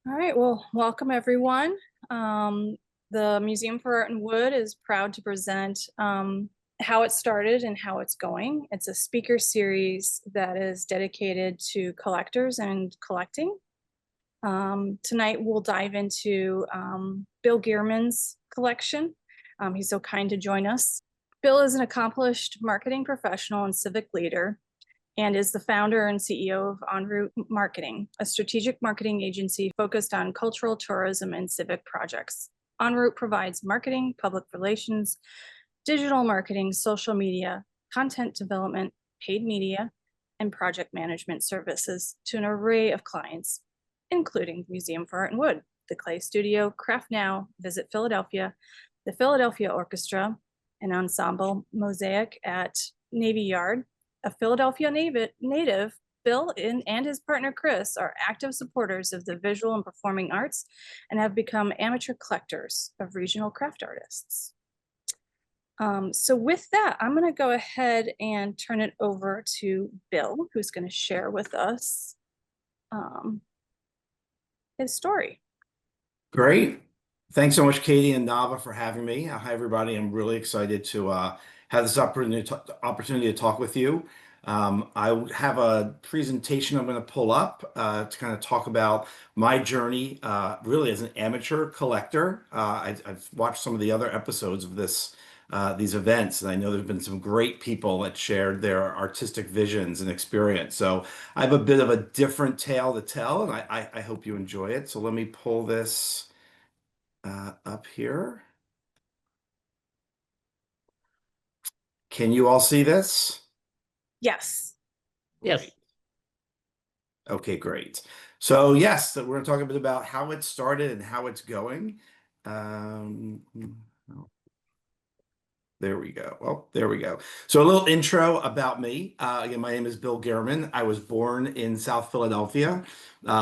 All right, well, welcome everyone. Um, the Museum for Art and Wood is proud to present how it started and how it's going. It's a speaker series that is dedicated to collectors and collecting. Tonight we'll dive into Bill Gehrman's collection. He's so kind to join us. Bill is an accomplished marketing professional and civic leader and is the founder and CEO of En Route Marketing, a strategic marketing agency focused on cultural tourism and civic projects. En Route provides marketing, public relations, digital marketing, social media, content development, paid media, and project management services to an array of clients, including Museum for Art and Wood, the Clay Studio, Craft Now, Visit Philadelphia, the Philadelphia Orchestra, an ensemble Mosaic at Navy Yard. A Philadelphia native, Bill and his partner Chris are active supporters of the visual and performing arts and have become amateur collectors of regional craft artists. So with that, I'm going to go ahead and turn it over to Bill, who's going to share with us his story. Great. Thanks so much, Katie and Nava, for having me. Hi, everybody. I'm really excited to have this opportunity to talk with you. I have a presentation I'm going to pull up to kind of talk about my journey, really as an amateur collector. I've watched some of the other episodes of these events, and I know there's been some great people that shared their artistic visions and experience. So I have a bit of a different tale to tell, and I hope you enjoy it. So let me pull this up here. Can you all see this? Yes. Yes. Great. Okay, great. So yes, we're going to talk a bit about how it started and how it's going. There we go. Well, there we go. So a little intro about me. Again, my name is Bill Gehrman. I was born in South Philadelphia,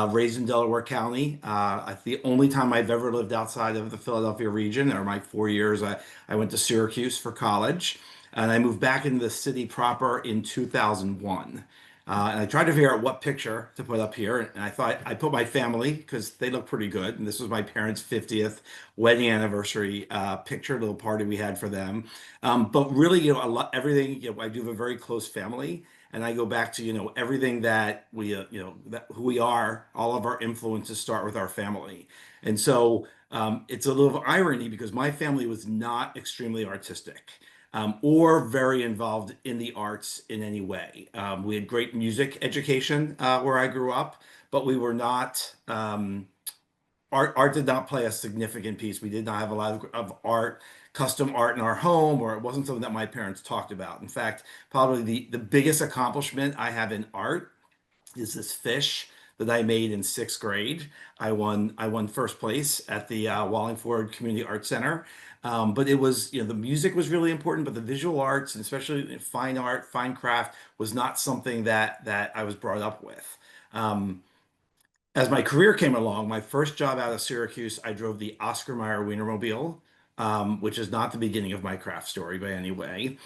raised in Delaware County. The only time I've ever lived outside of the Philadelphia region, or my 4 years, I went to Syracuse for college, and I moved back into the city proper in 2001. And I tried to figure out what picture to put up here, and I thought I put my family because they look pretty good. And this was my parents' 50th wedding anniversary picture, little party we had for them. But really, everything, I do have a very close family, and I go back to, everything that we, who we are, all of our influences start with our family. And so it's a little irony because my family was not extremely artistic. Or very involved in the arts in any way. We had great music education where I grew up, but we were not, art did not play a significant piece. We did not have a lot of art, custom art in our home, or it wasn't something that my parents talked about. In fact, probably the biggest accomplishment I have in art is this fish that I made in sixth grade. I won first place at the Wallingford Community Arts Center. But it was, the music was really important, but the visual arts, and especially fine art, fine craft, was not something that I was brought up with. As my career came along, my first job out of Syracuse, I drove the Oscar Mayer Wienermobile, which is not the beginning of my craft story by any way.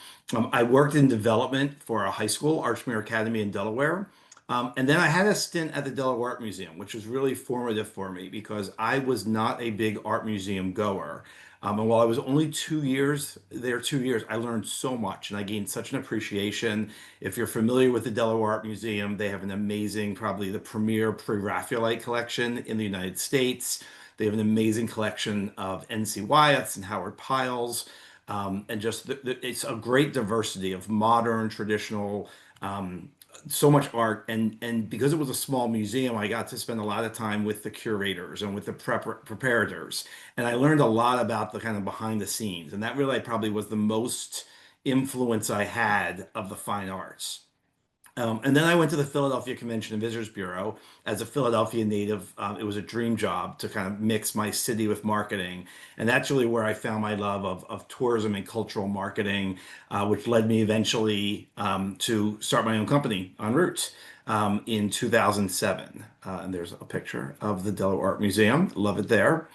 I worked in development for a high school, Archmere Academy in Delaware. And then I had a stint at the Delaware Art Museum, which was really formative for me because I was not a big art museum goer. And while I was only 2 years there, 2 years, I learned so much and I gained such an appreciation. If you're familiar with the Delaware Art Museum, they have an amazing, probably the premier Pre-Raphaelite collection in the United States. They have an amazing collection of N.C. Wyeths and Howard Pyles. And just it's a great diversity of modern, traditional, so much art, and because it was a small museum, I got to spend a lot of time with the curators and with the preparators, and I learned a lot about the kind of behind the scenes, and that really probably was the most influence I had of the fine arts. And then I went to the Philadelphia Convention and Visitors Bureau as a Philadelphia native. It was a dream job to kind of mix my city with marketing. And that's really where I found my love of tourism and cultural marketing, which led me eventually to start my own company, En Route, in 2007. And there's a picture of the Delaware Art Museum. Love it there.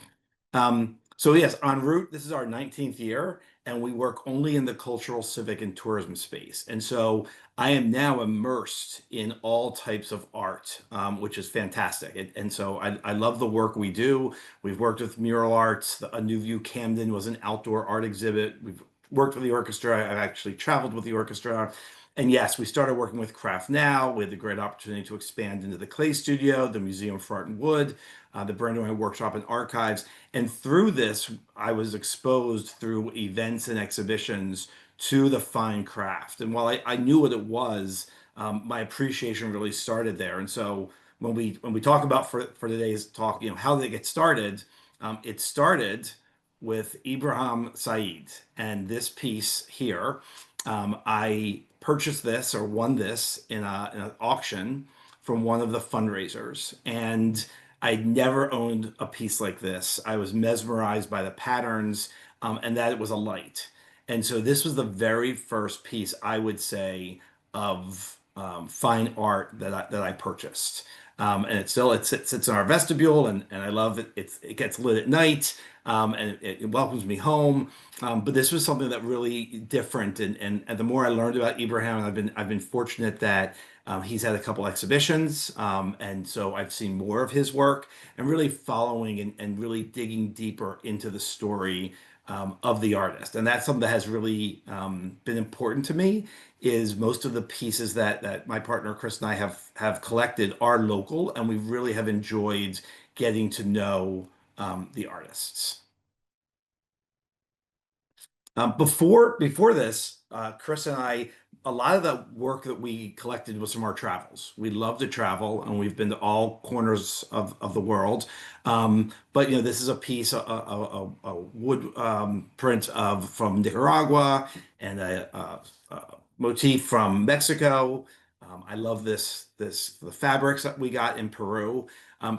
So yes, En Route, this is our 19th year. and we work only in the cultural, civic, and tourism space. And so I am now immersed in all types of art, which is fantastic. And so I love the work we do. We've worked with mural arts. A New View Camden was an outdoor art exhibit. We've worked with the orchestra. I've actually traveled with the orchestra. And yes, we started working with Craft Now. We had the great opportunity to expand into the Clay Studio, the Museum for Art and Wood, the Brandywine Workshop and Archives. And through this, I was exposed through events and exhibitions to the fine craft. And while I knew what it was, my appreciation really started there. And so when we talk about for today's talk, how did it get started? It started with Ibrahim Said and this piece here. I purchased this or won this in an auction from one of the fundraisers, and I'd never owned a piece like this. I was mesmerized by the patterns, and that it was a light. And so this was the very first piece I would say of fine art that I purchased. And it sits in our vestibule, and I love it. It gets lit at night, and it welcomes me home. But this was something that really different, and the more I learned about Ibrahim, and I've been fortunate that he's had a couple exhibitions, and so I've seen more of his work and really following and really digging deeper into the story of the artist. And that's something that has really been important to me. Is most of the pieces that my partner Chris and I have collected are local, and we really have enjoyed getting to know the artists. Before this, Chris and I, a lot of the work that we collected was from our travels. We love to travel, and we've been to all corners of the world. But this is a piece, a wood print of from Nicaragua, and a motif from Mexico. I love the fabrics that we got in Peru.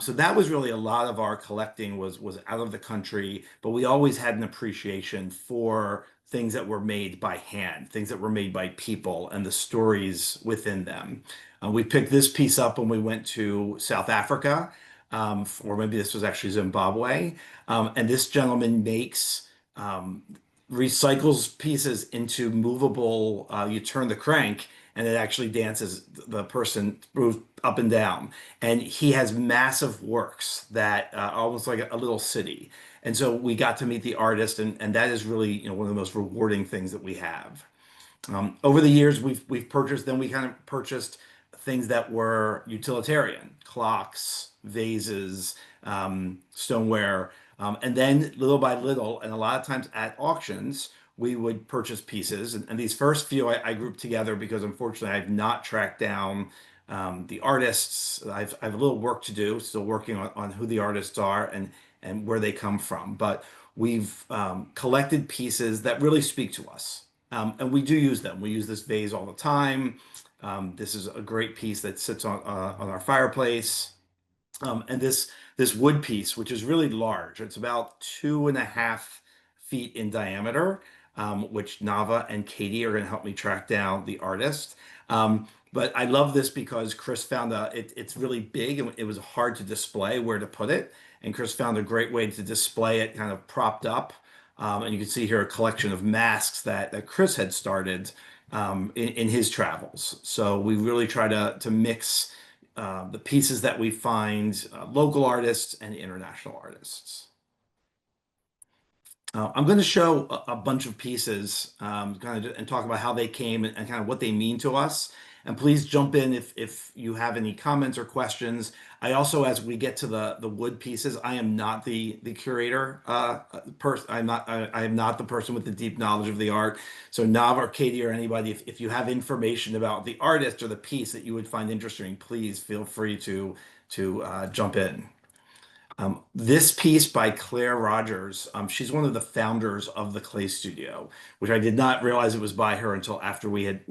So that was really a lot of our collecting was out of the country, but we always had an appreciation for things that were made by hand, things that were made by people and the stories within them. We picked this piece up when we went to South Africa, or maybe this was actually Zimbabwe. And this gentleman makes recycles pieces into movable, you turn the crank and it actually dances the person moves up and down. And he has massive works that almost like a little city. And so we got to meet the artist, and that is really, one of the most rewarding things that we have. Over the years, we've purchased. Then we kind of purchased things that were utilitarian: clocks, vases, stoneware, and then little by little, and a lot of times at auctions, we would purchase pieces. And these first few I grouped together because unfortunately I've not tracked down the artists. I have a little work to do, still working on who the artists are and where they come from. But we've collected pieces that really speak to us. And we do use them. We use this vase all the time. This is a great piece that sits on our fireplace. And this wood piece, which is really large, it's about 2.5 feet in diameter, which Nava and Katie are going to help me track down the artist. But I love this because Chris found it's really big and it was hard to display where to put it. And Chris found a great way to display it kind of propped up. And you can see here a collection of masks that Chris had started in his travels. So we really try to mix the pieces that we find, local artists and international artists. I'm going to show a bunch of pieces, kind of, and talk about how they came and kind of what they mean to us. And please jump in if you have any comments or questions. I also, as we get to the wood pieces, I am not the curator person. I am not the person with the deep knowledge of the art. So Nav or Katie or anybody, if you have information about the artist or the piece that you would find interesting, please feel free to jump in. This piece by Claire Rogers, she's one of the founders of the Clay Studio, which I did not realize it was by her until after we had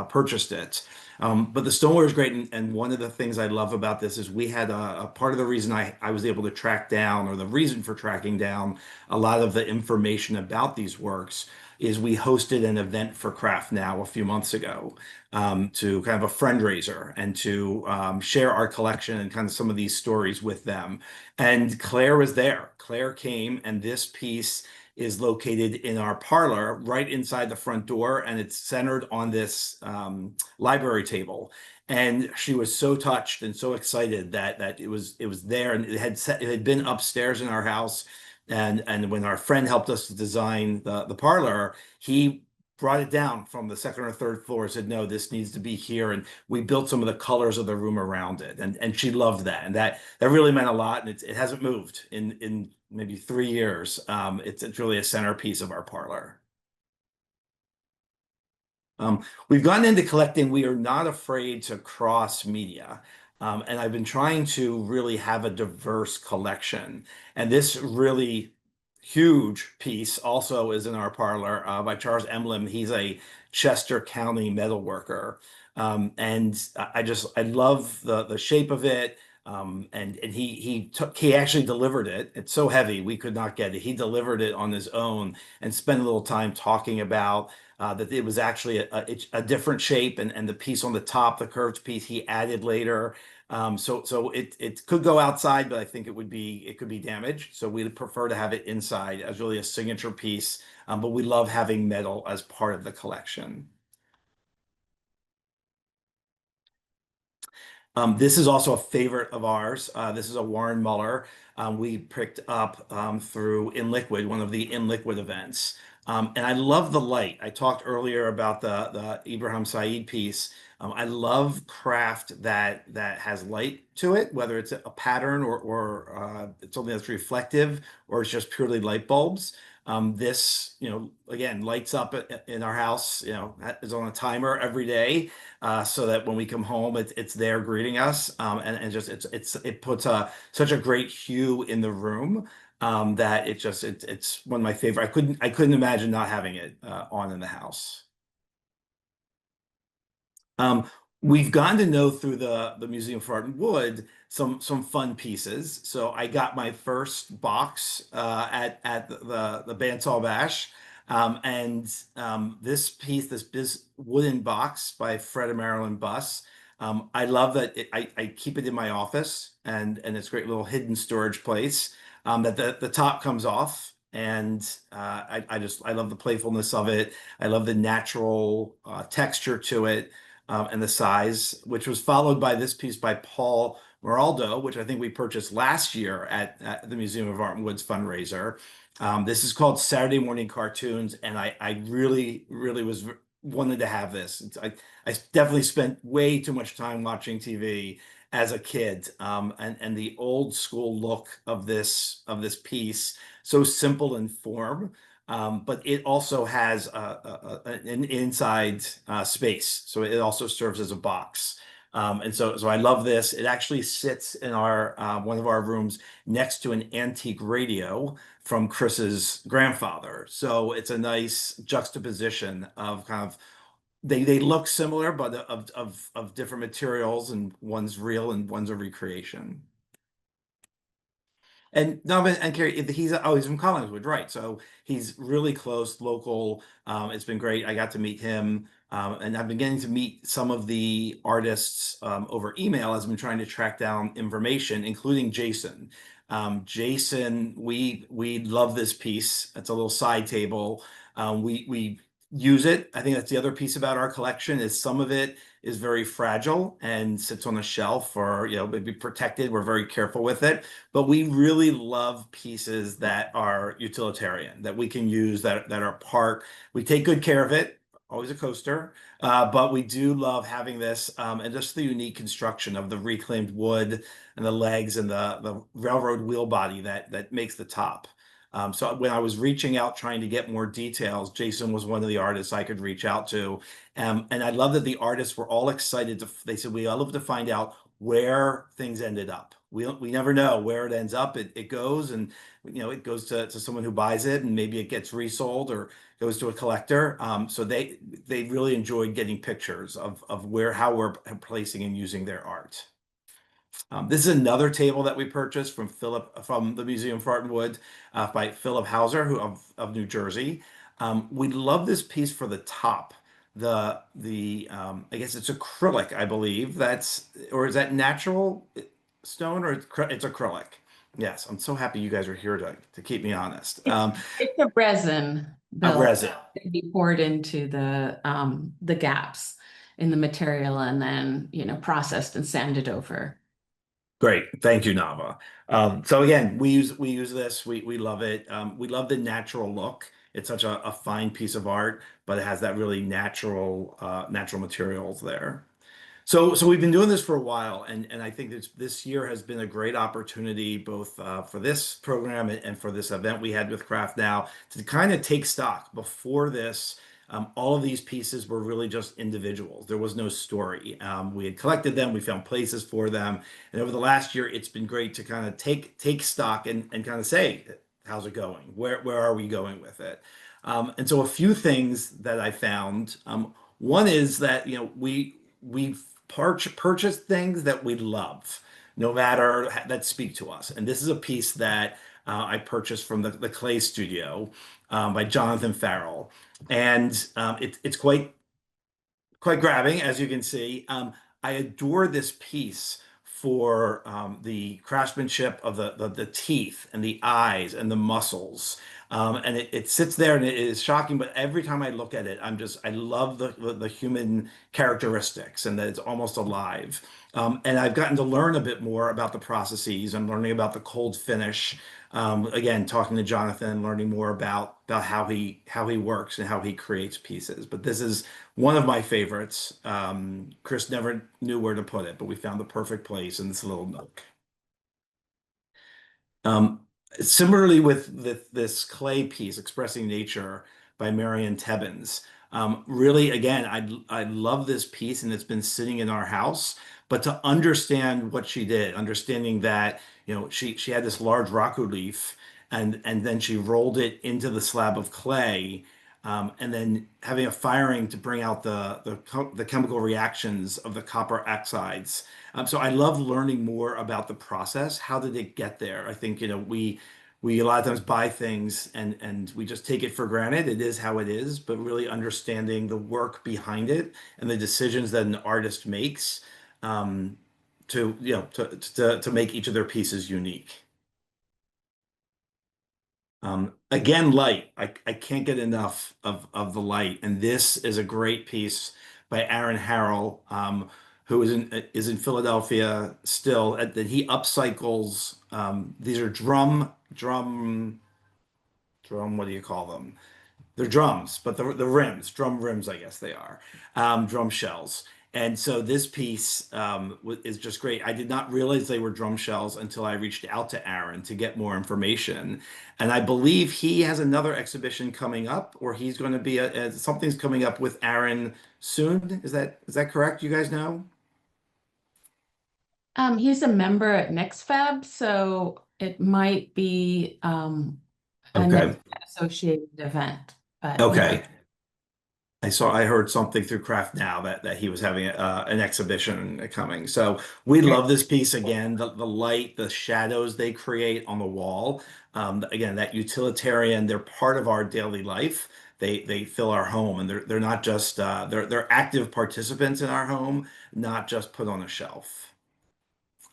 purchased it. But the stoneware is great, and one of the things I love about this is we had a part of the reason I was able to track down, or the reason for tracking down a lot of the information about these works, is we hosted an event for Craft Now a few months ago to kind of a fundraiser and to share our collection and kind of some of these stories with them. And Claire was there. Claire came, and this piece is located in our parlor, right inside the front door, and it's centered on this library table. And she was so touched and so excited that it was there, and it had been upstairs in our house. And when our friend helped us to design the parlor, he brought it down from the second or third floor, said, no, this needs to be here. And we built some of the colors of the room around it. And she loved that. And that really meant a lot. And it hasn't moved in maybe 3 years. It's really a centerpiece of our parlor. We've gotten into collecting. We are not afraid to cross media. And I've been trying to really have a diverse collection. And this really huge piece also is in our parlor by Charles Emblem. He's a Chester County metal worker. And I love the shape of it. And he actually delivered it. It's so heavy we could not get it. He delivered it on his own and spent a little time talking about that it was actually a different shape, and the piece on the top, the curved piece, he added later. So it could go outside, but I think it could be damaged. So we prefer to have it inside as really a signature piece. But we love having metal as part of the collection. This is also a favorite of ours. This is a Warren Muller we picked up through In Liquid, one of the In Liquid events. And I love the light. I talked earlier about the Ibrahim Said piece. I love craft that has light to it, whether it's a pattern or it's something that's reflective or it's just purely light bulbs. This, again, lights up in our house, is on a timer every day, so that when we come home, it's there greeting us, and just it puts such a great hue in the room, that it's one of my favorite. I couldn't imagine not having it on in the house. Um, we've gotten to know through the Museum of Art and Wood some fun pieces. So I got my first box at the Bandsaw Bash, and this piece, this wooden box by Fred and Marilyn Buss. I love that I keep it in my office, and it's a great little hidden storage place. That the top comes off, and I love the playfulness of it. I love the natural texture to it, and the size, which was followed by this piece by Paul Moraldo, which I think we purchased last year at the Museum of Art and Wood's fundraiser. This is called Saturday Morning Cartoons, and I really, really wanted to have this. I definitely spent way too much time watching TV as a kid, and the old school look of this piece, so simple in form, but it also has an inside space, so it also serves as a box. And so I love this. It actually sits in our one of our rooms next to an antique radio from Chris's grandfather. So it's a nice juxtaposition of kind of they look similar, but of different materials, and one's real and one's a recreation. And no, and Kerry, he's from Collingswood, right? So he's really close, local. It's been great. I got to meet him, and I've been getting to meet some of the artists over email as I've been trying to track down information, including Jason. Jason, we love this piece. It's a little side table. We use it. I think that's the other piece about our collection is some of it is very fragile and sits on a shelf or maybe protected. We're very careful with it, but we really love pieces that are utilitarian, that we can use, that are part. We take good care of it. Always a coaster, but we do love having this, and just the unique construction of the reclaimed wood and the legs and the railroad wheel body that makes the top. So when I was reaching out trying to get more details, Jason was one of the artists I could reach out to. And I love that the artists were all excited they said, we all love to find out where things ended up. We never know where it ends up. It goes, and it goes to someone who buys it, and maybe it gets resold or goes to a collector. So they really enjoyed getting pictures of how we're placing and using their art. This is another table that we purchased from the Museum for Art and Wood, by Philip Hauser, of New Jersey. We love this piece for the top. I guess it's acrylic, I believe. Or is that natural stone, or it's acrylic? Yes, I'm so happy you guys are here to keep me honest. It's a resin, A Bill, resin. that be poured into the gaps in the material and then, processed and sanded over. Great. Thank you, Nava. So again, we use this. We love it. We love the natural look. It's such a fine piece of art, but it has that really natural materials there. So we've been doing this for a while, and I think this year has been a great opportunity both for this program and for this event we had with Craft Now to kind of take stock. Before this, all of these pieces were really just individuals. There was no story. We had collected them, we found places for them, and over the last year, it's been great to kind of take stock and kind of say, how's it going? Where are we going with it? And so a few things that I found. One is that we purchase things that we love, no matter that speak to us. And this is a piece that I purchased from the Clay Studio by Jonathan Farrell, and it's quite grabbing, as you can see. I adore this piece for the craftsmanship of the teeth and the eyes and the muscles. And it sits there and it is shocking, but every time I look at it, I love the human characteristics and that it's almost alive. And I've gotten to learn a bit more about the processes. I'm learning about the cold finish. Again, talking to Jonathan, learning more about how he works and how he creates pieces. But this is one of my favorites. Chris never knew where to put it, but we found the perfect place in this little nook. Um, Similarly with this clay piece, Expressing Nature by Marion Tebbins. Really, again, I love this piece and it's been sitting in our house, but to understand what she did, understanding that, she had this large rock leaf and then she rolled it into the slab of clay, and then having a firing to bring out the chemical reactions of the copper oxides. So I love learning more about the process. How did it get there? I think, we a lot of times buy things and we just take it for granted. It is how it is, but really understanding the work behind it and the decisions that an artist makes, to make each of their pieces unique. Again, light. I can't get enough of the light. And this is a great piece by Aaron Harrell, who is in Philadelphia still. That he upcycles. These are drum. What do you call them? They're drums, but the rims, drum rims, I guess they are, drum shells. And so this piece is just great. I did not realize they were drum shells until I reached out to Aaron to get more information. And I believe he has another exhibition coming up, or he's going to be something's coming up with Aaron soon. Is that correct? You guys know? He's a member at NextFab, so it might be a Okay. next associated event. But yeah. Okay. I heard something through Craft Now that he was having an exhibition coming. So we love this piece again. The light, the shadows they create on the wall. Again, that utilitarian. They're part of our daily life. They fill our home, and they're not just they're active participants in our home, not just put on a shelf.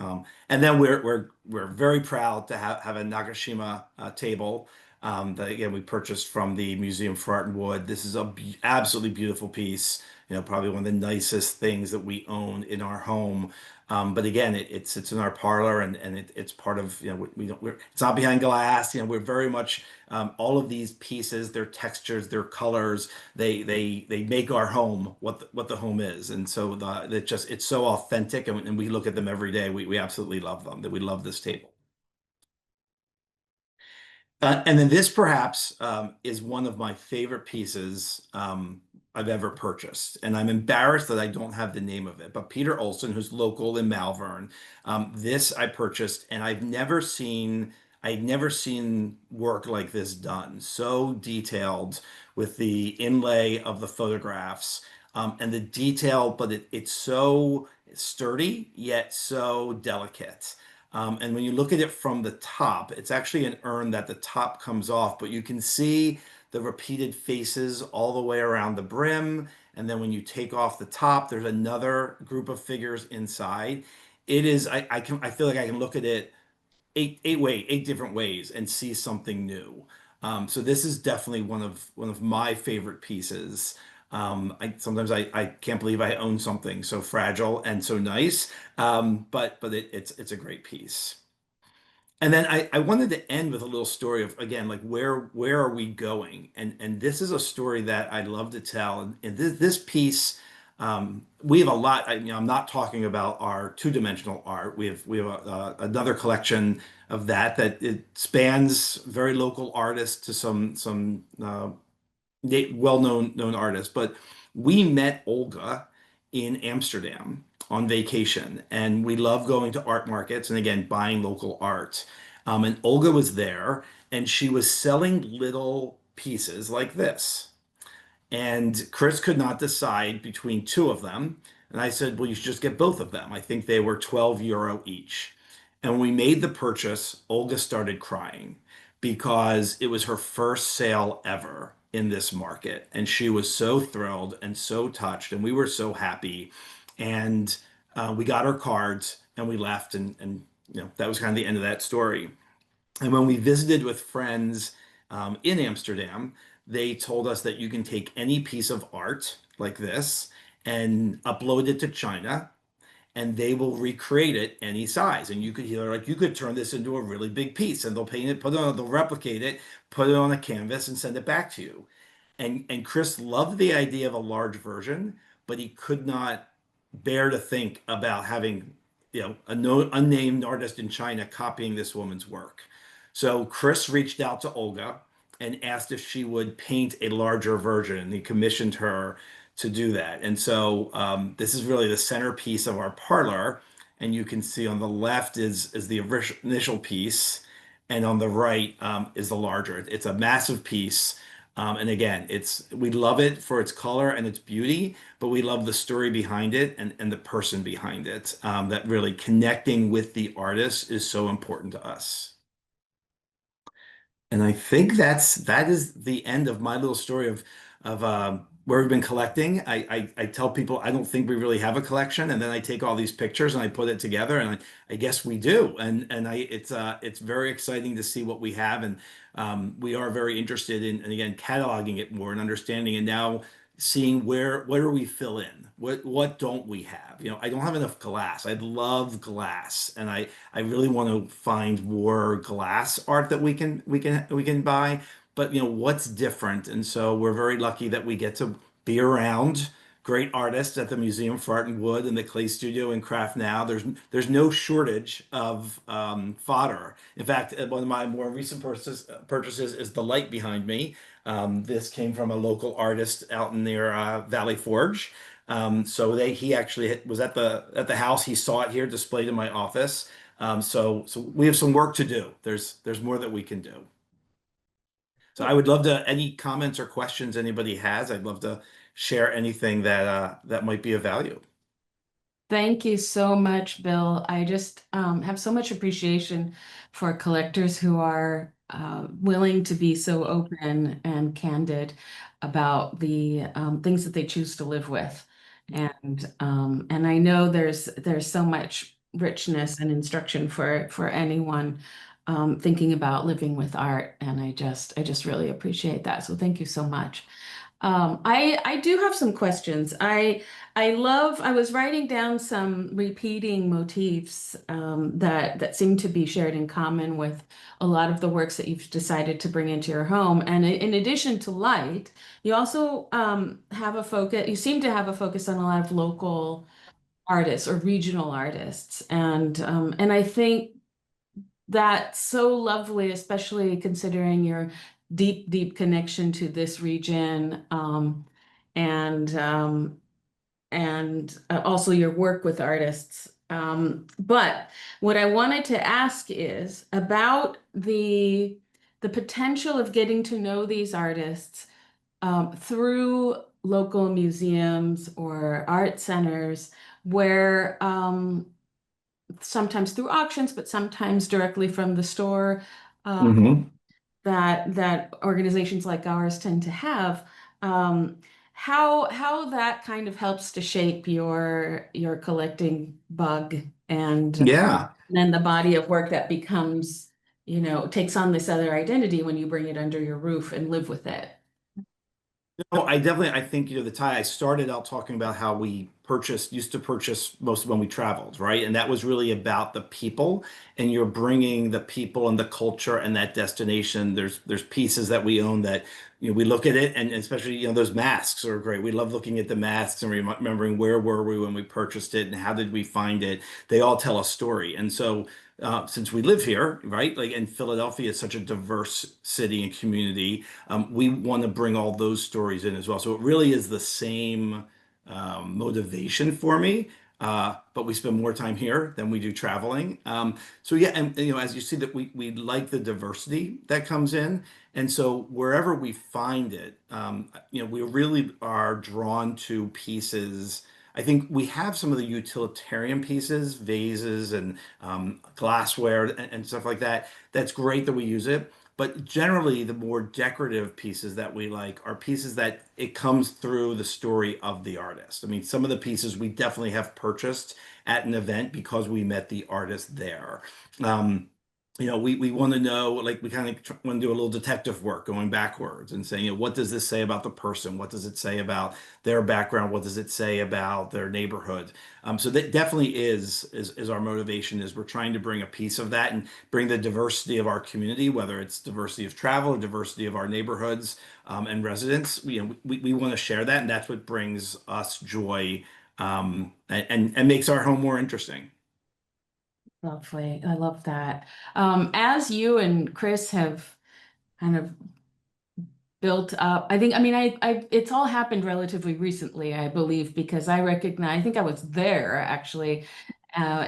And then we're very proud to have a Nagashima table that again we purchased from the Museum for Art and Wood. This is a absolutely beautiful piece. Probably one of the nicest things that we own in our home. But again, it sits in our parlor and it's part of, we don't, it's not behind glass. We're very much all of these pieces, their textures, their colors, they make our home what the home is. And so it's so authentic, and we look at them every day. We absolutely love them. That we love this table. And then this perhaps is one of my favorite pieces I've ever purchased. And I'm embarrassed that I don't have the name of it. But Peter Olson, who's local in Malvern, this I purchased, and I'd never seen work like this done. So detailed with the inlay of the photographs, and the detail, but it's so sturdy yet so delicate. And when you look at it from the top, it's actually an urn that the top comes off, but you can see the repeated faces all the way around the brim. And then when you take off the top, there's another group of figures inside. It is, I feel like I can look at it eight different ways and see something new. So this is definitely one of my favorite pieces. I can't believe I own something so fragile and so nice. But it's a great piece. And then I wanted to end with a little story of, again, like where are we going? And this is a story that I love to tell. And this piece, we have a lot. I'm not talking about our two-dimensional art. We have another collection of that it spans very local artists to some well-known artists. But we met Olga in Amsterdam on vacation, and we love going to art markets and again buying local art. And Olga was there, and she was selling little pieces like this. And Chris could not decide between two of them. And I said, well, you should just get both of them. I think they were 12 euro each. And when we made the purchase, Olga started crying because it was her first sale ever in this market. And she was so thrilled and so touched. And we were so happy. And we got her cards and we left. And that was kind of the end of that story. And when we visited with friends in Amsterdam, they told us that you can take any piece of art like this and upload it to China, and they will recreate it any size. And you could turn this into a really big piece, and they'll paint it, they'll replicate it, put it on a canvas, and send it back to you. And Chris loved the idea of a large version, but he could not bear to think about having a no, unnamed artist in China copying this woman's work. So Chris reached out to Olga and asked if she would paint a larger version. And he commissioned her to do that. And so this is really the centerpiece of our parlor. And you can see on the left is the initial piece, and on the right is the larger. It's a massive piece. And again, we love it for its color and its beauty, but we love the story behind it and the person behind it. That really connecting with the artist is so important to us. And I think that is the end of my little story of where we've been collecting. I tell people I don't think we really have a collection, and then I take all these pictures and I put it together, and I guess we do. And it's very exciting to see what we have, and we are very interested in, and again, cataloging it more and understanding, and now seeing where do we fill in, what don't we have. I don't have enough glass. I love glass, and I really want to find more glass art that we can buy. But what's different? And so we're very lucky that we get to be around great artists at the Museum for Art and Wood and the Clay Studio and Craft Now. There's no shortage of fodder. In fact, one of my more recent purchases is the light behind me. This came from a local artist out near Valley Forge. So he actually was at the house. He saw it here displayed in my office. So we have some work to do. There's more that we can do. So I would love any comments or questions anybody has. I'd love to share anything that might be of value. Thank you so much, Bill. I just have so much appreciation for collectors who are willing to be so open and candid about the things that they choose to live with. And I know there's so much richness and instruction for anyone thinking about living with art. And I just really appreciate that. So thank you so much. I do have some questions. I was writing down some repeating motifs that seem to be shared in common with a lot of the works that you've decided to bring into your home. And in addition to light, you also you seem to have a focus on a lot of local artists or regional artists. And I think that's so lovely, especially considering your deep connection to this region, and also your work with artists. But what I wanted to ask is about the potential of getting to know these artists through local museums or art centers where sometimes through auctions, but sometimes directly from the store, Hmm. that organizations like ours tend to have. How that kind of helps to shape your collecting bug and Yeah. And then the body of work that becomes, takes on this other identity when you bring it under your roof and live with it. No, I think, the tie I started out talking about how we used to purchase most of when we traveled, right? And that was really about the people, and you're bringing the people and the culture and that destination. There's pieces that we own that, we look at it, and especially, those masks are great. We love looking at the masks and remembering where were we when we purchased it and how did we find it. They all tell a story. And so, since we live here, right, like, and Philadelphia is such a diverse city and community, we want to bring all those stories in as well. So it really is the same motivation for me, but we spend more time here than we do traveling. So yeah, and as you see that we like the diversity that comes in, and so wherever we find it, we really are drawn to pieces. I think we have some of the utilitarian pieces, vases and glassware and stuff like that. That's great that we use it. But generally, the more decorative pieces that we like are pieces that it comes through the story of the artist. I mean, some of the pieces we definitely have purchased at an event because we met the artist there. Um, we want to know, like, we kind of want to do a little detective work going backwards and saying, what does this say about the person? What does it say about their background? What does it say about their neighborhood? So that definitely is our motivation, is we're trying to bring a piece of that and bring the diversity of our community, whether it's diversity of travel or diversity of our neighborhoods and residents. We want to share that, and that's what brings us joy, and makes our home more interesting. Lovely. I love that. As you and Chris have kind of built up, it's all happened relatively recently, I believe, because I think I was there actually,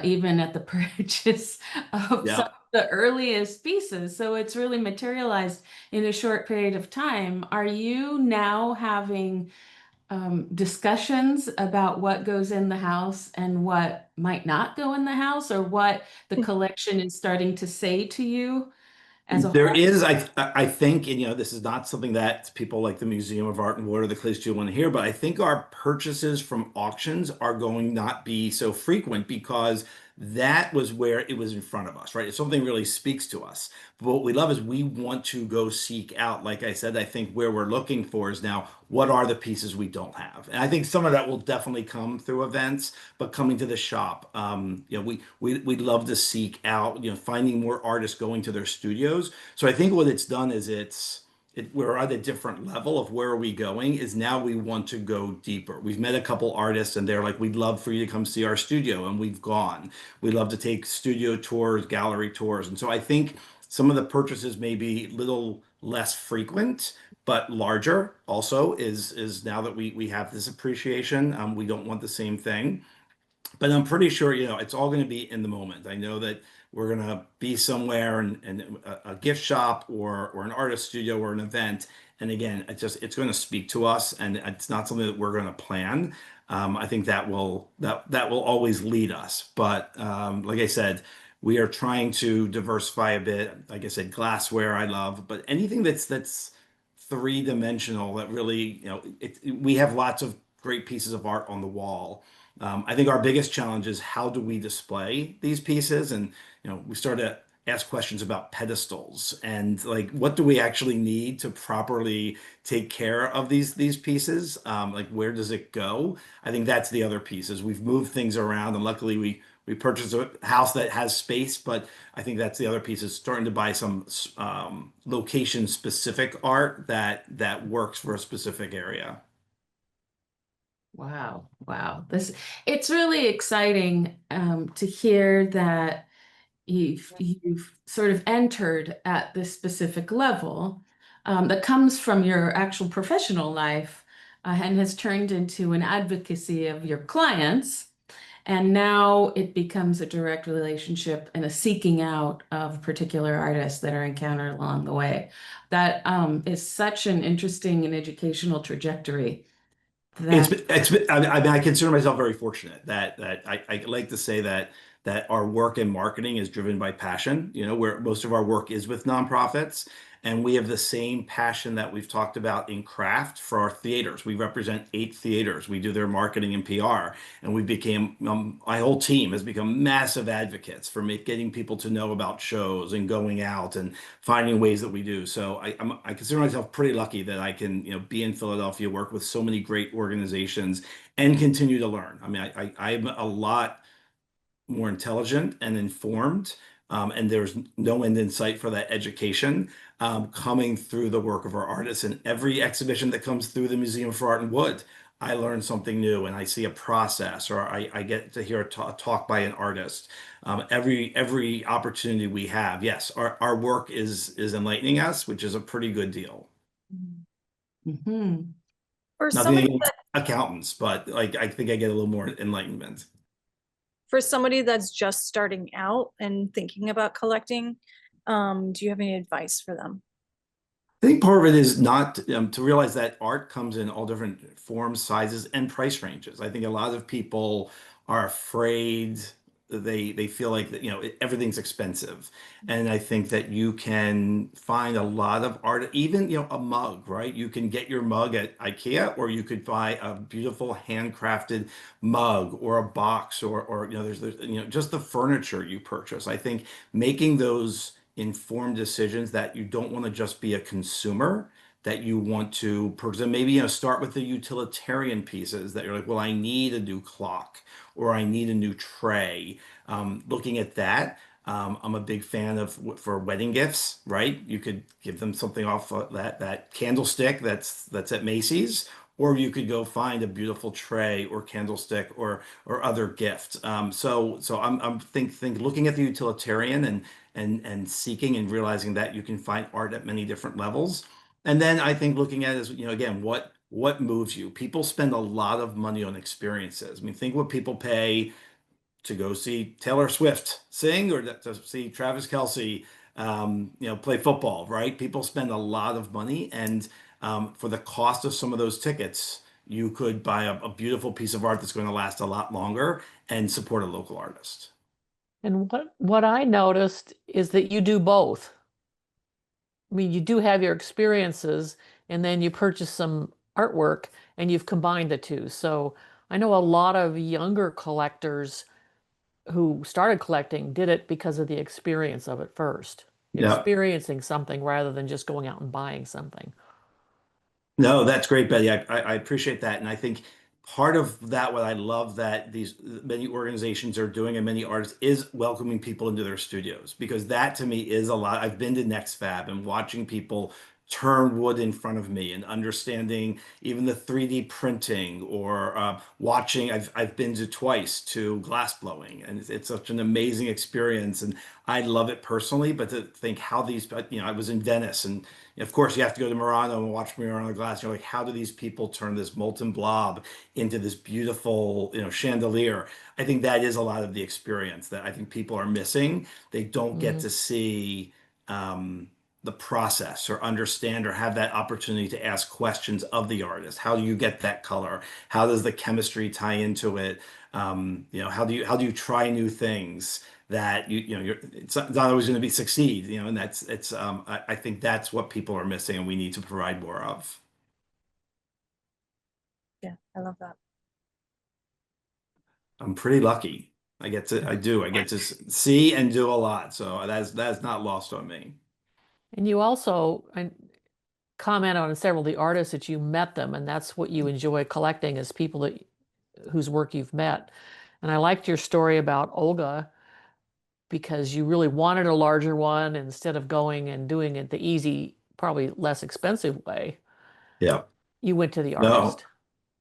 even at the purchase of some Yeah. of the earliest pieces. So it's really materialized in a short period of time. Are you now having discussions about what goes in the house and what might not go in the house, or what the collection is starting to say to you as a There whole? is, I think, and this is not something that people like the Museum of Art and Water, the Collegiate want to hear, but I think our purchases from auctions are going not be so frequent because that was where it was in front of us, right? If something really speaks to us. But what we love is we want to go seek out, like I said, I think where we're looking for is now, what are the pieces we don't have? And I think some of that will definitely come through events, but coming to the shop, we'd love to seek out, finding more artists going to their studios. So I think what it's done is we're at a different level of where are we going, is now we want to go deeper. We've met a couple artists and they're like, we'd love for you to come see our studio, and we've gone. We love to take studio tours, gallery tours. And so I think some of the purchases may be a little less frequent, but larger also, is now that we have this appreciation. We don't want the same thing. But I'm pretty sure, it's all going to be in the moment. I know that we're going to be somewhere, and a gift shop or an artist studio or an event. And again, it's going to speak to us, and it's not something that we're going to plan. I think that will always lead us. But like I said, we are trying to diversify a bit. Like I said, glassware I love, but anything that's three-dimensional, that really, we have lots of great pieces of art on the wall. I think our biggest challenge is, how do we display these pieces? And we start to ask questions about pedestals and, like, what do we actually need to properly take care of these pieces? Like, where does it go? I think that's the other piece, is we've moved things around, and luckily we purchased a house that has space. But I think that's the other piece, is starting to buy some location specific art that works for a specific area. Wow, wow. It's really exciting to hear that you've sort of entered at this specific level that comes from your actual professional life, and has turned into an advocacy of your clients. And now it becomes a direct relationship and a seeking out of particular artists that are encountered along the way. That is such an interesting and educational trajectory It's that been, it's been, I mean, I consider myself very fortunate that I like to say that that our work in marketing is driven by passion, where most of our work is with nonprofits. And we have the same passion that we've talked about in craft for our theaters. We represent 8 theaters. We do their marketing and PR. And we became, my whole team has become massive advocates for getting people to know about shows and going out and finding ways that we do. So I consider myself pretty lucky that I can, be in Philadelphia, work with so many great organizations and continue to learn. I mean, I'm a lot more intelligent and informed. And there's no end in sight for that education coming through the work of our artists. And every exhibition that comes through the Museum for Art and Wood, I learn something new and I see a process, or I get to hear a talk by an artist. Every opportunity we have, yes, our work is enlightening us, which is a pretty good deal. Mhm. For Nothing somebody against accountants, but like I think I get a little more enlightenment. for somebody that's just starting out and thinking about collecting, do you have any advice for them? I think part of it is not to realize that art comes in all different forms, sizes, and price ranges. I think a lot of people are afraid. They feel like that, everything's expensive. And I think that you can find a lot of art, even, a mug, right? You can get your mug at IKEA, or you could buy a beautiful handcrafted mug or a box, or there's just the furniture you purchase. I think making those informed decisions, that you don't want to just be a consumer, that you want to present, maybe, start with the utilitarian pieces that you're like, well, I need a new clock or I need a new tray. Looking at that, I'm a big fan of for wedding gifts, right? You could give them something off that candlestick that's at Macy's, or you could go find a beautiful tray or candlestick or other gift. So I'm think looking at the utilitarian and seeking and realizing that you can find art at many different levels. And then I think looking at it as, again, what moves you. People spend a lot of money on experiences. I mean, think what people pay to go see Taylor Swift sing, or to see Travis Kelce, play football, right? People spend a lot of money, and for the cost of some of those tickets, you could buy a beautiful piece of art that's going to last a lot longer and support a local artist. And what I noticed is that you do both. I mean, you do have your experiences, and then you purchase some artwork, and you've combined the two. So I know a lot of younger collectors who started collecting did it because of the experience of it first, Yeah. experiencing something rather than just going out and buying something. No, that's great, Betty. I appreciate that. And I think part of that, what I love that these many organizations are doing and many artists, is welcoming people into their studios, because that to me is a lot. I've been to Next Fab and watching people turn wood in front of me and understanding even the 3D printing, or watching. I've been to twice to glass blowing, and it's such an amazing experience. And I love it personally, but to think how these, I was in Venice, and of course, you have to go to Murano and watch Murano glass. You're like, how do these people turn this molten blob into this beautiful, chandelier? I think that is a lot of the experience that I think people are missing. They don't get Mm. to see the process, or understand, or have that opportunity to ask questions of the artist. How do you get that color? How does the chemistry tie into it? How do you try new things? That it's not always going to be succeed, and I think that's what people are missing, and we need to provide more of. Yeah, I love that. I'm pretty lucky. I get to see and do a lot, so that's not lost on me. And you also comment on several of the artists that you met them, and that's what you enjoy collecting, is people whose work you've met. And I liked your story about Olga, because you really wanted a larger one instead of going and doing it the easy, probably less expensive way. Yeah. You went to the No, artist.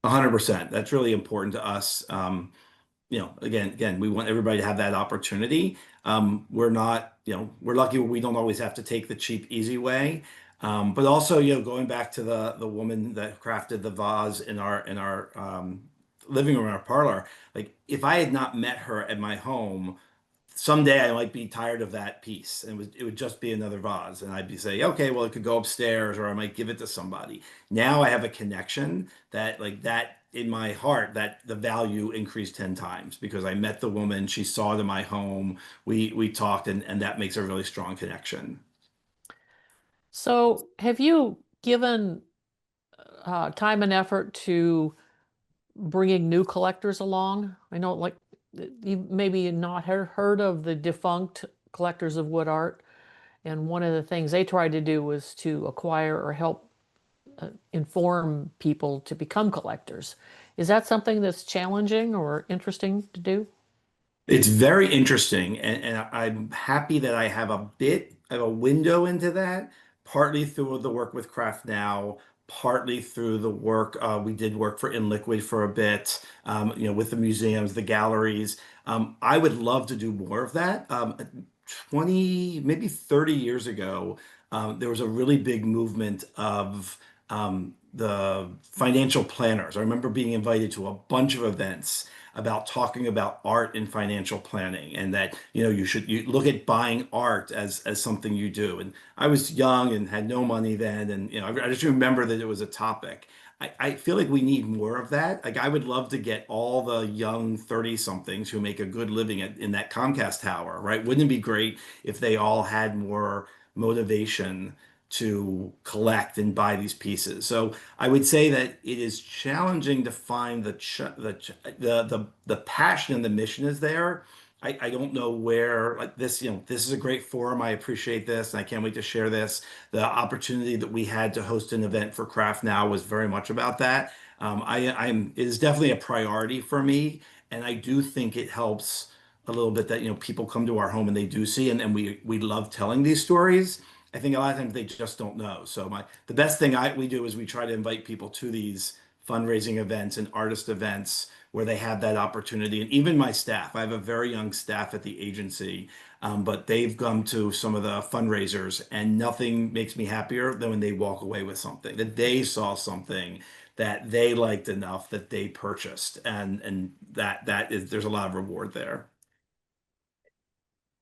100%. That's really important to us. Again, we want everybody to have that opportunity. We're not, we're lucky we don't always have to take the cheap, easy way. But also, going back to the woman that crafted the vase in our living room, in our parlor. Like, if I had not met her at my home someday I might be tired of that piece, and it would just be another vase, and I'd be saying, okay, well, it could go upstairs, or I might give it to somebody. Now I have a connection that, like, that in my heart, that the value increased 10 times because I met the woman, she saw it in my home, we talked, and that makes a really strong connection. So have you given time and effort to bringing new collectors along? I know, like, you maybe not heard of the defunct collectors of wood art, and one of the things they tried to do was to acquire or help inform people to become collectors. Is that something that's challenging or interesting to do? It's very interesting, and I'm happy that I have a bit of a window into that, partly through the work with Craft Now, partly through the work we did work for In Liquid for a bit, with the museums, the galleries. I would love to do more of that. 20, maybe 30 years ago, there was a really big movement of the financial planners. I remember being invited to a bunch of events about talking about art and financial planning, and that you look at buying art as something you do. And I was young and had no money then, and I just remember that it was a topic. I feel like we need more of that. Like, I would love to get all the young 30 somethings who make a good living in that Comcast tower, right? Wouldn't it be great if they all had more motivation to collect and buy these pieces? So I would say that it is challenging to find the passion and the mission is there. I don't know where, like, this is a great forum. I appreciate this, and I can't wait to share this. The opportunity that we had to host an event for Craft Now was very much about that. It is definitely a priority for me, and I do think it helps a little bit that people come to our home and they do see, and we love telling these stories. I think a lot of times they just don't know. So the best thing we do is we try to invite people to these fundraising events and artist events where they have that opportunity. And even my staff, I have a very young staff at the agency, but they've come to some of the fundraisers, and nothing makes me happier than when they walk away with something that they saw something that they liked enough that they purchased, and that is, there's a lot of reward there.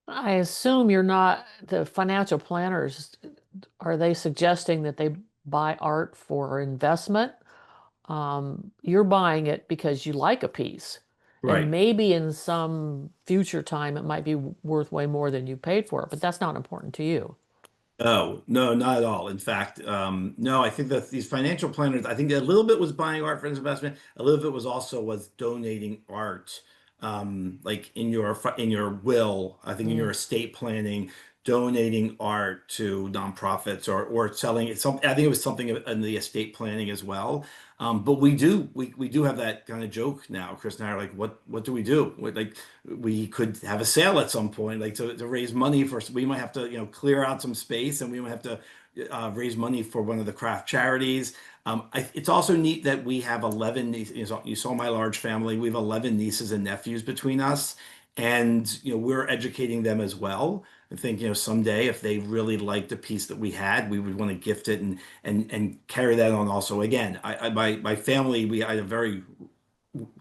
I assume you're not the financial planners. Are they suggesting that they buy art for investment? You're buying it because you like a piece. And Right. maybe in some future time it might be worth way more than you paid for it, but that's not important to you. Oh, no, not at all. In fact, no, I think that these financial planners, I think a little bit was buying art for investment, a little bit was donating art, like in your will, I think in your Mm. estate planning, donating art to nonprofits, or selling it. I think it was something in the estate planning as well. But we do have that kind of joke now. Chris and I are like, what do we do? Like, we could have a sale at some point, like to raise money for. We might have to, clear out some space, and we might have to raise money for one of the craft charities. It's also neat that we have 11 nieces. You saw my large family. We have 11 nieces and nephews between us, and we're educating them as well. I think someday, if they really liked the piece that we had, we would want to gift it, and carry that on. Also, again, my family, I had a very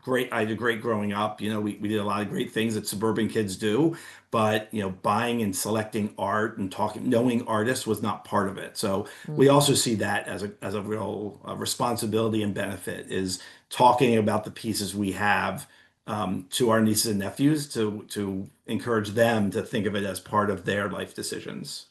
great I did great growing up. We did a lot of great things that suburban kids do, but buying and selecting art and talking, knowing artists was not part of it. So we Mm. also see that as a real responsibility and benefit, is talking about the pieces we have, to our nieces and nephews, to encourage them to think of it as part of their life decisions.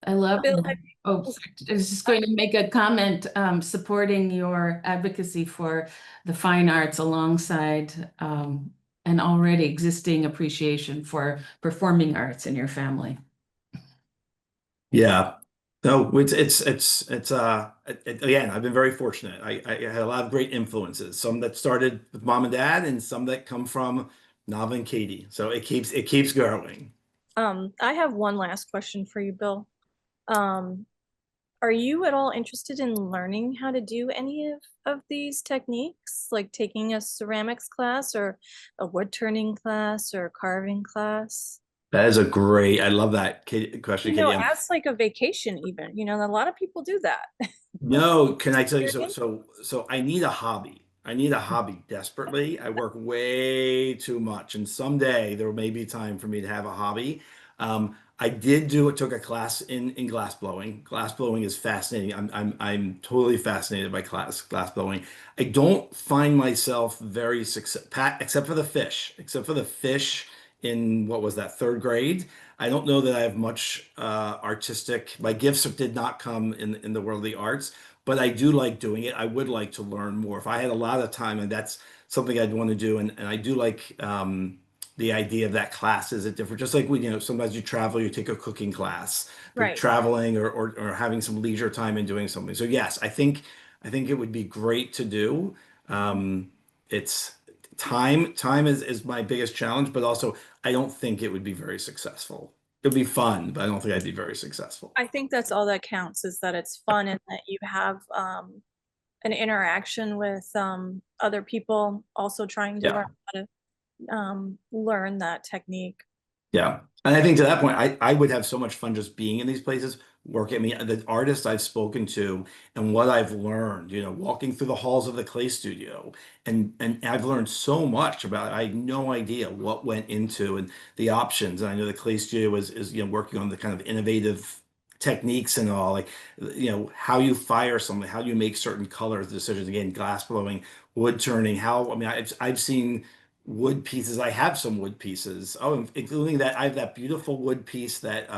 I love Bill, it. Oh, I was just going to make a comment, supporting your advocacy for the fine arts alongside an already existing appreciation for performing arts in your family. Yeah. No, again, I've been very fortunate. I had a lot of great influences, some that started with mom and dad, and some that come from Nava and Katie. So it keeps growing. I have one last question for you, Bill. Um, are you at all interested in learning how to do any of these techniques, like taking a ceramics class or a wood turning class or a carving class? That is I love that question, Katie. As like a vacation even, a lot of people do that. No, can I tell you, You're in- so I need a hobby. I need a hobby desperately. I work way too much, and someday there may be time for me to have a hobby. I did took a class in glass blowing. Glass blowing is fascinating. I'm totally fascinated by glass blowing. I don't find myself very except for the fish, in what was that, third grade. I don't know that I have much artistic. My gifts did not come in the world of the arts, but I do like doing it. I would like to learn more. If I had a lot of time, and that's something I'd want to do, and I do like the idea of that class is it different. Just like we, sometimes you travel, you take a cooking class, but Right. traveling or having some leisure time and doing something. So yes, I think it would be great to do. It's time is my biggest challenge, but also I don't think it would be very successful. It'd be fun, but I don't think I'd be very successful. I think that's all that counts, is that it's fun and that you have an interaction with other people also trying to Yeah. learn that technique. Yeah. And I think to that point, I would have so much fun just being in these places, working. I mean, the artists I've spoken to and what I've learned, walking through the halls of the clay studio, and I've learned so much about it. I had no idea what went into and the options. And I know the clay studio is working on the kind of innovative techniques and all, like, how you fire something, how you make certain colors decisions, again, glass blowing, wood turning, I mean, I've seen wood pieces. I have some wood pieces. Oh, including that, I have that beautiful wood piece that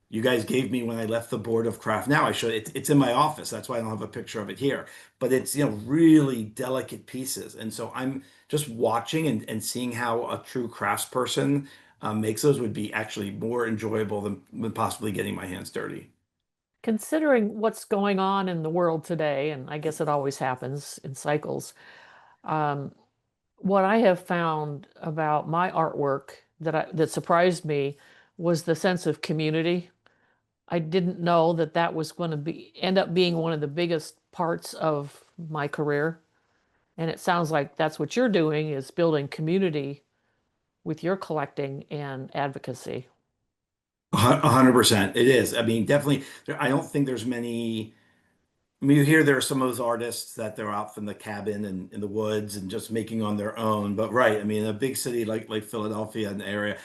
you guys gave me when I left the board of Craft Now. It's in my office. That's why I don't have a picture of it here. But it's really delicate pieces, and so I'm just watching and seeing how a true craftsperson makes those would be actually more enjoyable than possibly getting my hands dirty. Considering what's going on in the world today, and I guess it always happens in cycles, um, what I have found about my artwork that surprised me was the sense of community. I didn't know that that was going to end up being one of the biggest parts of my career. And it sounds like that's what you're doing, is building community with your collecting and advocacy. 100%. It is. I mean, definitely. I don't think there's many. I mean, you hear there are some of those artists that they're out from the cabin and in the woods and just making on their own. But right, I mean, a big city like Philadelphia and the area,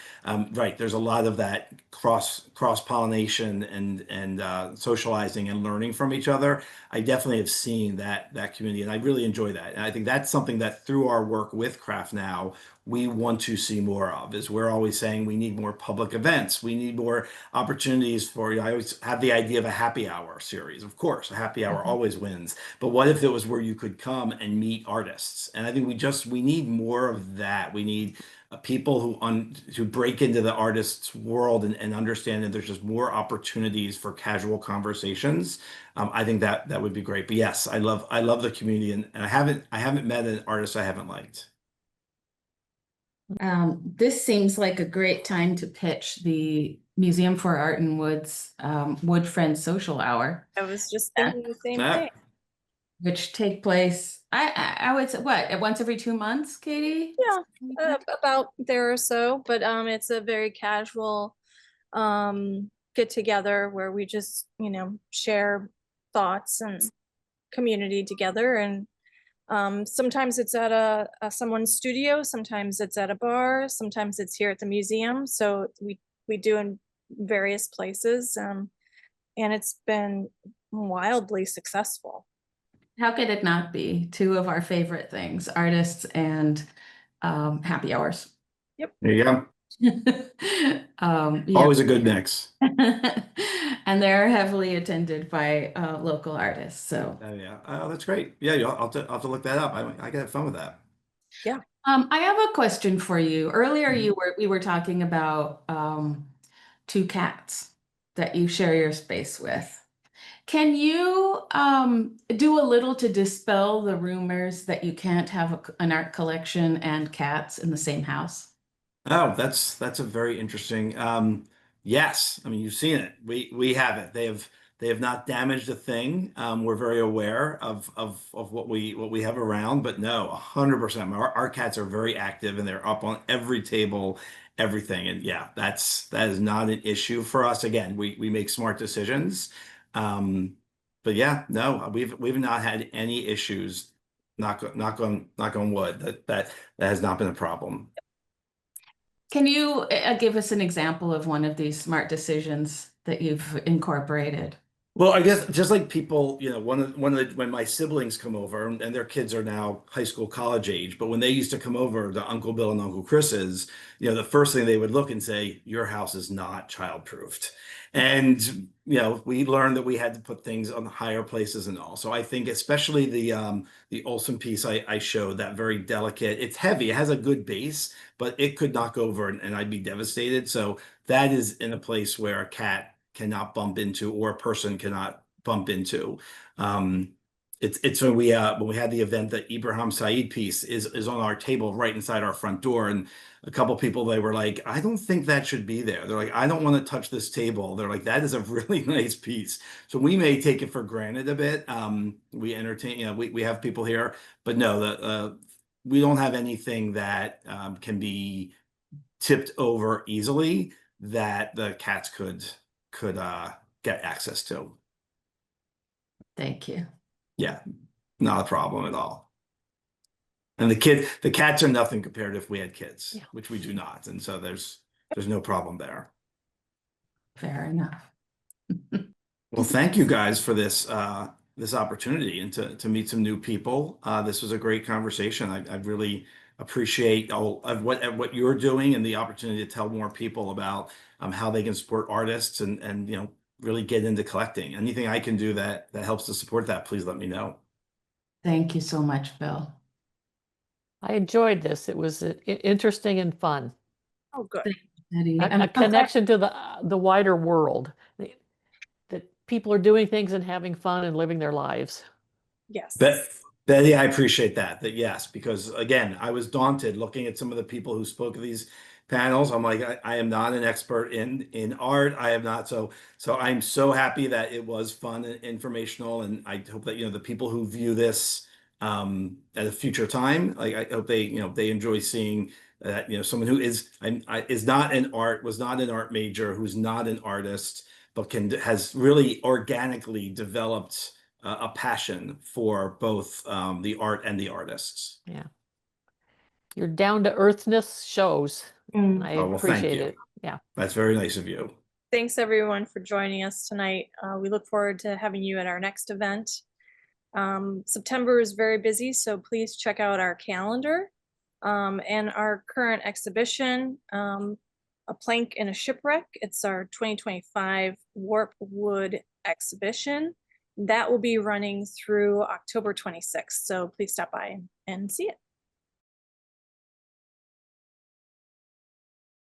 right, there's a lot of that cross pollination and socializing and learning from each other. I definitely have seen that community, and I really enjoy that. And I think that's something that through our work with Craft Now, we want to see more of. Is we're always saying we need more public events, we need more opportunities for, I always have the idea of a happy hour series. Of course, a happy hour Mhm. always wins. But what if it was where you could come and meet artists? And I think we need more of that. We need people who break into the artist's world and understand that there's just more opportunities for casual conversations. I think that would be great. But yes, I love the community, and I haven't met an artist I haven't liked. This seems like a great time to pitch the Museum for Art and Wood's Wood Friends Social Hour, I was just thinking the same thing. which take place, I would say, what, once every 2 months, Katie? Yeah, about there or so, but it's a very casual get together where we just, share thoughts and community together. And sometimes it's at someone's studio, sometimes it's at a bar, sometimes it's here at the museum. So we do in various places, and it's been wildly successful. How could it not be? Two of our favorite things, artists and happy hours. There you go. Yeah. Always a good mix. And they're heavily attended by local artists. So Oh yeah. Oh, that's great. Yeah, I'll have to look that up. I can have fun with that. Yeah. I have a question for you. Earlier we were talking about two cats that you share your space with. Can you do a little to dispel the rumors that you can't have an art collection and cats in the same house? Oh, that's a very interesting. Yes, I mean you've seen it. We have it. They have not damaged a thing. We're very aware of what we have around, but no, 100%. Our cats are very active and they're up on every table, everything. And yeah, that is not an issue for us. Again, we make smart decisions. Um, but yeah, no, we've not had any issues knock on wood, that has not been a problem. Can you give us an example of one of these smart decisions that you've incorporated? Well, I guess just like people, when my siblings come over and their kids are now high school, college age, but when they used to come over to Uncle Bill and Uncle Chris's, the first thing they would look and say, your house is not childproofed. And, we learned that we had to put things on higher places and all. So I think especially the Olson piece I showed, that very delicate, it's heavy, it has a good base, but it could knock over and I'd be devastated. So that is in a place where a cat cannot bump into or a person cannot bump into. It's when we had the event, the Ibrahim Saeed piece is on our table right inside our front door, and a couple people, they were like, I don't think that should be there. They're like, I don't want to touch this table. They're like, that is a really nice piece. So we may take it for granted a bit. We entertain, we have people here, but no, we don't have anything that can be tipped over easily that the cats could get access to. Thank you. Yeah, not a problem at all. And the cats are nothing compared to if we had kids, Yeah. which we do not. And so there's no problem there. Fair enough. Well, thank you guys for this opportunity and to meet some new people. This was a great conversation. I really appreciate all of what you're doing and the opportunity to tell more people about how they can support artists and really get into collecting. Anything I can do that helps to support that, please let me know. Thank you so much, Bill. I enjoyed this. It was interesting and fun. Oh, good. Eddie. A connection to the wider world. That people are doing things and having fun and living their lives. Yes. Betty, I appreciate that yes, because again, I was daunted looking at some of the people who spoke at these panels. I'm like, I am not an expert in art. I am not. So I'm so happy that it was fun and informational. And I hope that, the people who view this at a future time, like I hope they enjoy seeing that, someone who was not an art major, who's not an artist, but has really organically developed a passion for both the art and the artists. Yeah. Your down to earthness shows. And I Oh, well, thank appreciate you. it. Yeah. That's very nice of you. Thanks everyone for joining us tonight. We look forward to having you at our next event. September is very busy, so please check out our calendar and our current exhibition, A Plank in a Shipwreck. It's our 2025 Warp Wood exhibition. That will be running through October 26th, so please stop by and see it.